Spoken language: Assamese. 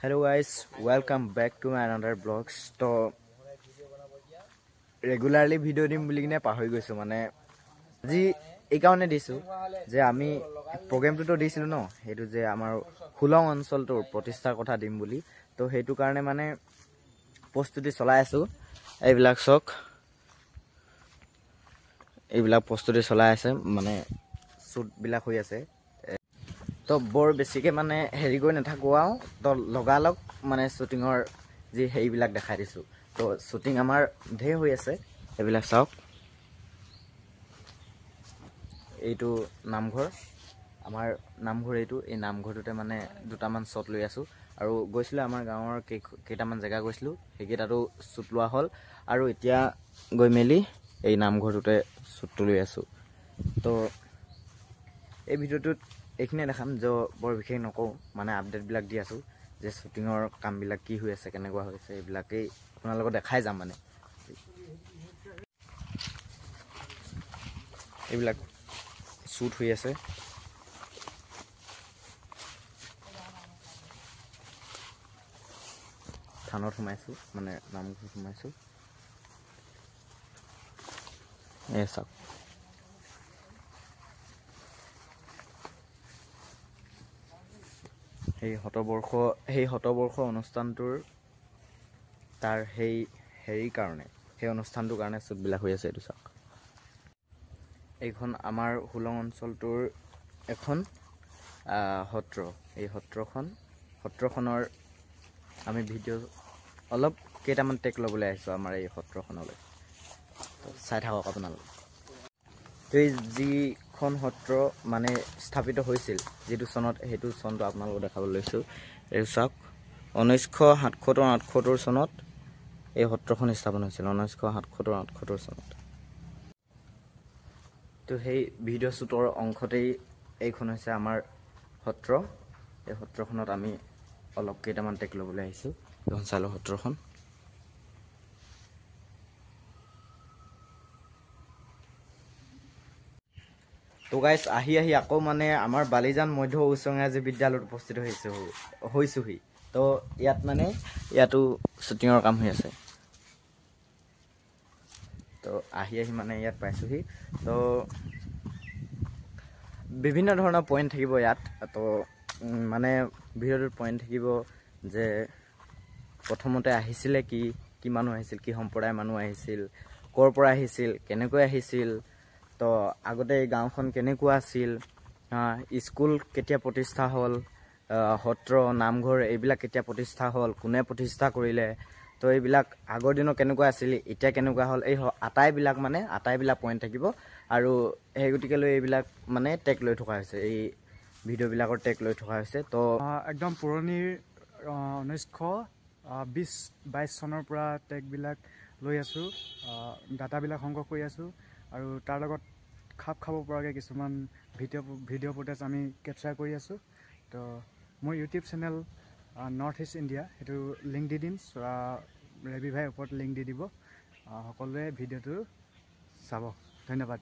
Hello guys, welcome back to my another vlogs. So regularly video dim বুলি কিনে পাহৰি গৈছো মানে আজি এই কাৰণে দিছো যে আমি প্ৰগ্ৰামটো তো দিছিলো ন হেতু যে আমাৰ হুলং অঞ্চলটোৰ প্ৰতিষ্ঠাৰ কথা দিম বুলি তো হেতু কাৰণে মানে প্ৰস্তুতি চলাই আছো এইবিলাক চক এইবিলাক প্ৰস্তুতি চলাই আছে মানে শুট বিলাক হৈ আছে তো বৰ বেছিকে মানে হেৰি গৈ নাথাকো আও তো লগালক মানে শুটিংৰ যি হেইবিলাক দেখাই দিছো তো শুটিং আমাৰ ধেৰ হৈ আছে এইবিলাক চাওক এইটো নামঘৰ আমাৰ নামঘৰ এইটো এই নামঘৰটোতে মানে দুটামান শ্বট লৈ আছো আৰু গৈছিল আমাৰ গাঁৱৰ কেইটামান জায়গা গৈছিলো হেকেটাটো শ্বট লোৱা হল আৰু এতিয়া গৈ মেলি এই নামঘৰটোতে শ্বট লৈ আছো তো এই ভিডিওটোত এইখিনে দেখাম যে বৰ বিশেষ নকও মানে আপডেট বিলাক দি আছো যে শুটিংৰ কাম বিলাক কি হৈ আছে কেনেকুৱা হৈছে এইবিলাকেই আপোনালোকক দেখাই যাম মানে এইবিলাক শ্বুট হৈ আছে থানত সোমাইছো মানে নামঘৰ সোমাইছো এসা এই হতবৰ্ষ অনুষ্ঠানটোৰ তাৰ হেৰি কাৰণে সেই অনুষ্ঠানটোৰ কাৰণে শ্বুট বিলাক হৈ আছে এইটো চাওক এইখন আমাৰ হুলং অঞ্চলটোৰ এখন সত্ৰ এই সত্ৰখনৰ আমি ভিডিও অলপ কেইটামান টেক লবলৈ আহিছো আমাৰ এই সত্ৰখনলৈ চাই থাকক আপোনালোক তো এই যিখন সত্ৰ মানে স্থাপিত হৈছিল যেটো চনত হেতু চনটো আপোনালোক দেখাবলৈ লৈছো এই চাওক 1977-78 চনত এই সত্ৰখন স্থাপন হৈছিল 1977-78 চনত তো সেই ভিডিও শ্বুটৰ অংশতেই এইখন হৈছে আমাৰ সত্ৰ এই সত্ৰখনত আমি অলপ কেইটামান টেক লবলৈ আহিছো এখন চালো সত্ৰখন তো গাইস আহি আকৌ মানে আমাৰ বালিজান মধ্য উচ্চ ইংৰাজী বিদ্যালয়ত উপস্থিত হৈছোহি তো ইয়াত মানে ইয়াতো শুটিংৰ কাম হৈ আছে তো আহি মানে ইয়াত পাইছোহি তো বিভিন্ন ধৰণৰ পইণ্ট থাকিব ইয়াত তো মানে ভিডিওৰ পইণ্ট থাকিব যে প্ৰথমতে আহিছিলে কি মানুহ আহিছিল কি সম্প্ৰদায়ৰ মানুহ আহিছিল কৰ পৰা আহিছিল কেনেকৈ আহিছিল তো আগতে এই গাঁওখন কেনেকুৱা আছিল স্কুল কেতিয়া প্ৰতিষ্ঠা হ'ল সত্ৰ নামঘৰ এইবিলাক কেতিয়া প্ৰতিষ্ঠা হ'ল কোনে প্ৰতিষ্ঠা কৰিলে তো এইবিলাক আগৰ দিনৰ কেনেকুৱা আছিল এতিয়া কেনেকুৱা হ'ল এই আটাইবিলাক পইণ্ট থাকিব আৰু এই গতিকেলৈ এইবিলাক মানে টেক লৈ থকা হৈছে এই ভিডিও বিলাকৰ টেক লৈ থকা হৈছে তো একদম পুৰণিৰ 1920-22 চনৰ পৰা টেক বিলাক লৈ আছো ডাটা বিলাক সংগ্ৰহ কৰি আছো আৰু তাৰ লগত খাপ খাব পৰাকৈ কিছুমান ভিডিও ফুটেজ আমি কেপচাৰ কৰি আছো তো মোৰ YouTube channel north east India হেতু লিংক দি দিম ৰেবি ভাই ওপৰত লিংক দি দিব সকলোৱে ভিডিওটো চাব ধন্যবাদ